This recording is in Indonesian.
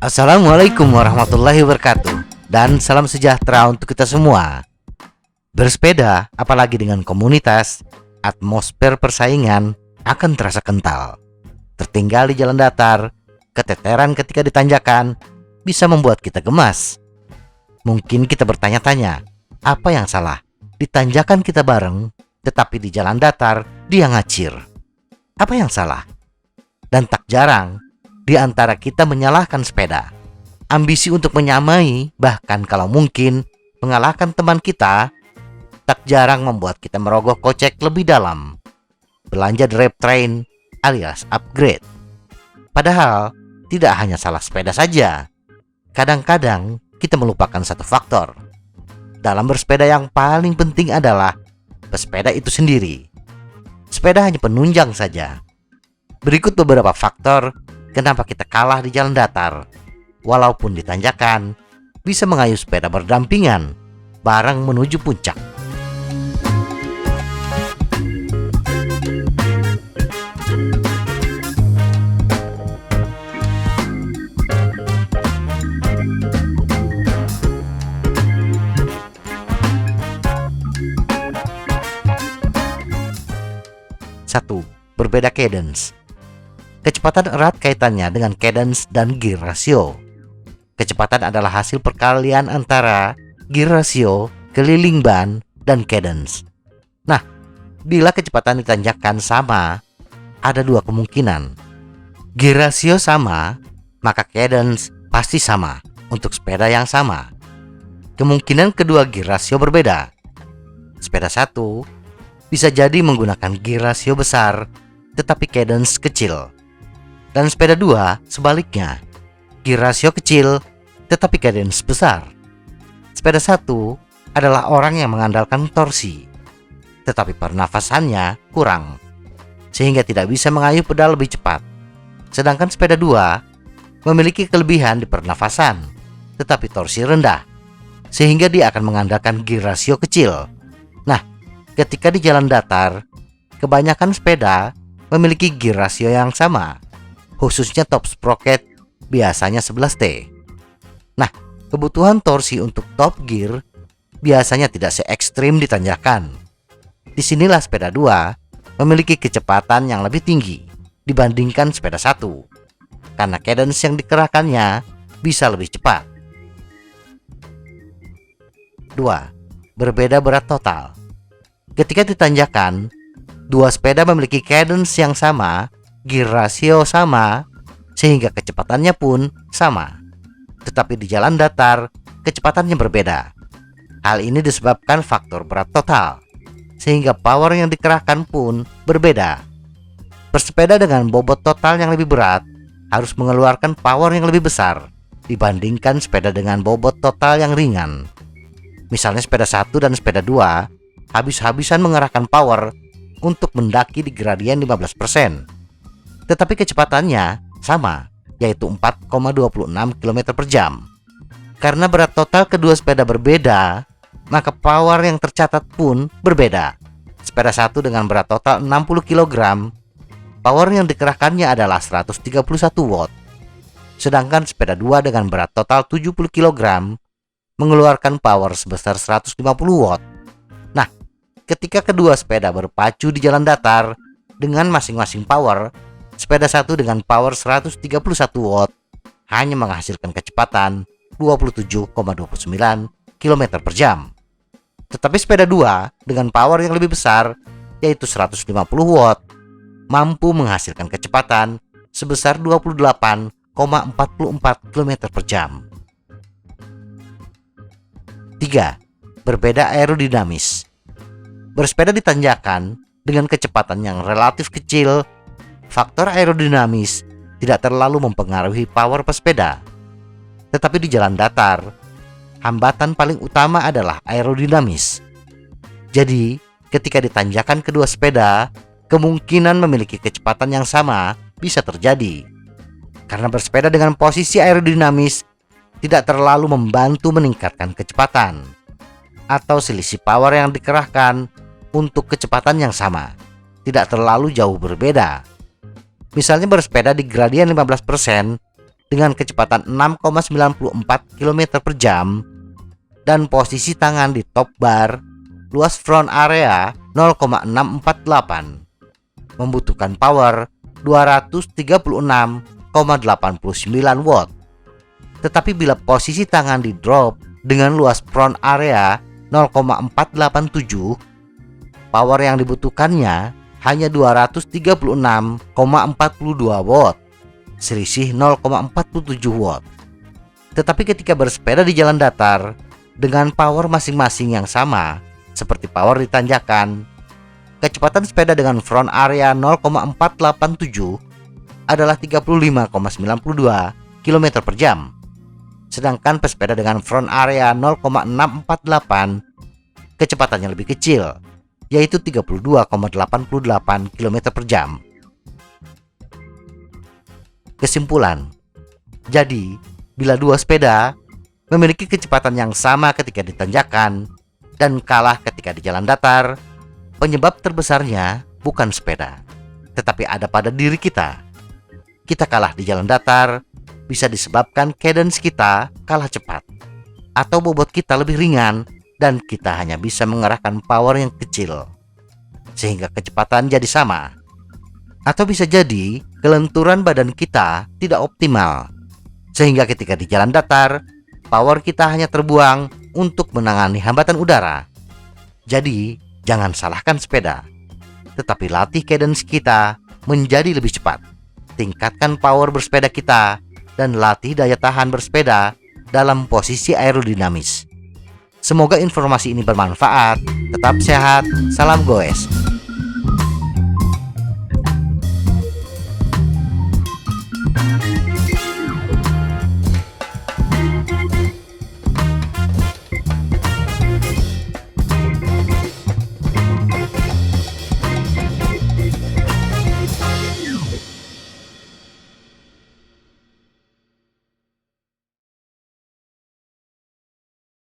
Assalamualaikum warahmatullahi wabarakatuh, dan salam sejahtera untuk kita semua. Bersepeda, apalagi dengan komunitas, atmosfer persaingan akan terasa kental. Tertinggal di jalan datar, keteteran ketika ditanjakan bisa membuat kita gemas. Mungkin kita bertanya-tanya, apa yang salah? Ditanjakan kita bareng, tetapi di jalan datar dia ngacir. Apa yang salah? Dan tak jarang di antara kita menyalahkan sepeda. Ambisi untuk menyamai, bahkan kalau mungkin mengalahkan teman kita, tak jarang membuat kita merogoh kocek lebih dalam. Belanja Drive Train alias upgrade. Padahal tidak hanya salah sepeda saja. Kadang-kadang kita melupakan satu faktor. Dalam bersepeda yang paling penting adalah pesepeda itu sendiri. Sepeda hanya penunjang saja. Berikut beberapa faktor kenapa kita kalah di jalan datar. Walaupun ditanjakan, bisa mengayuh sepeda berdampingan bareng menuju puncak. Satu, berbeda cadence. Kecepatan erat kaitannya dengan cadence dan gear ratio. Kecepatan adalah hasil perkalian antara gear ratio, keliling ban, dan cadence. Nah, bila kecepatan ditanjakan sama, ada dua kemungkinan. Gear ratio sama, maka cadence pasti sama untuk sepeda yang sama. Kemungkinan kedua gear ratio berbeda. Sepeda satu bisa jadi menggunakan gear ratio besar, tetapi cadence kecil. Dan sepeda 2 sebaliknya, gear ratio kecil tetapi cadence besar. Sepeda 1 adalah orang yang mengandalkan torsi, tetapi pernafasannya kurang, sehingga tidak bisa mengayuh pedal lebih cepat. Sedangkan sepeda 2 memiliki kelebihan di pernafasan, tetapi torsi rendah, sehingga dia akan mengandalkan gear ratio kecil. Nah, ketika di jalan datar, kebanyakan sepeda memiliki gear ratio yang sama, khususnya top sprocket biasanya 11T. Nah, kebutuhan torsi untuk top gear biasanya tidak se-ekstrim ditanjakan. Disinilah sepeda 2 memiliki kecepatan yang lebih tinggi dibandingkan sepeda 1, karena cadence yang dikerahkannya bisa lebih cepat. 2. Berbeda berat total. Ketika ditanjakan, dua sepeda memiliki cadence yang sama, gear ratio sama, sehingga kecepatannya pun sama. Tetapi di jalan datar, kecepatannya berbeda. Hal ini disebabkan faktor berat total, sehingga power yang dikerahkan pun berbeda. Bersepeda dengan bobot total yang lebih berat harus mengeluarkan power yang lebih besar dibandingkan sepeda dengan bobot total yang ringan. Misalnya sepeda 1 dan sepeda 2 habis-habisan mengerahkan power untuk mendaki di gradien 15%. Tetapi kecepatannya sama, yaitu 4,26 km per jam. Karena berat total kedua sepeda berbeda, maka power yang tercatat pun berbeda. Sepeda 1 dengan berat total 60 kg, power yang dikerahkannya adalah 131 watt. Sedangkan sepeda 2 dengan berat total 70 kg mengeluarkan power sebesar 150 watt. Nah, ketika kedua sepeda berpacu di jalan datar dengan masing-masing power, sepeda 1 dengan power 131 watt hanya menghasilkan kecepatan 27,29 km per jam. Tetapi sepeda 2 dengan power yang lebih besar, yaitu 150 watt, mampu menghasilkan kecepatan sebesar 28,44 km per jam. 3. Berbeda aerodinamis. Bersepeda di tanjakan dengan kecepatan yang relatif kecil, faktor aerodinamis tidak terlalu mempengaruhi power pesepeda. Tetapi di jalan datar, hambatan paling utama adalah aerodinamis. Jadi, ketika ditanjakan kedua sepeda, kemungkinan memiliki kecepatan yang sama bisa terjadi. Karena bersepeda dengan posisi aerodinamis tidak terlalu membantu meningkatkan kecepatan atau selisih power yang dikerahkan untuk kecepatan yang sama. tidak terlalu jauh berbeda. Misalnya bersepeda di gradien 15% dengan kecepatan 6,94 km per jam dan posisi tangan di top bar, luas front area 0,648, membutuhkan power 236,89 watt. Tetapi bila posisi tangan di drop dengan luas front area 0,487, power yang dibutuhkannya hanya 236,42 watt, selisih 0,47 watt. Tetapi ketika bersepeda di jalan datar dengan power masing-masing yang sama, seperti power di tanjakan, kecepatan sepeda dengan front area 0,487 adalah 35,92 km per jam. Sedangkan pesepeda dengan front area 0,648 kecepatannya lebih kecil, yaitu 32,88 km per jam. Kesimpulan, jadi bila dua sepeda memiliki kecepatan yang sama ketika di tanjakan dan kalah ketika di jalan datar, penyebab terbesarnya bukan sepeda, tetapi ada pada diri kita. Kita kalah di jalan datar bisa disebabkan cadence kita kalah cepat, atau bobot kita lebih ringan dan kita hanya bisa mengerahkan power yang kecil, sehingga kecepatan jadi sama. Atau bisa jadi kelenturan badan kita tidak optimal, sehingga ketika di jalan datar, power kita hanya terbuang untuk menangani hambatan udara. Jadi, jangan salahkan sepeda, tetapi latih cadence kita menjadi lebih cepat. Tingkatkan power bersepeda kita dan latih daya tahan bersepeda dalam posisi aerodinamis. Semoga informasi ini bermanfaat. Tetap sehat, salam goes.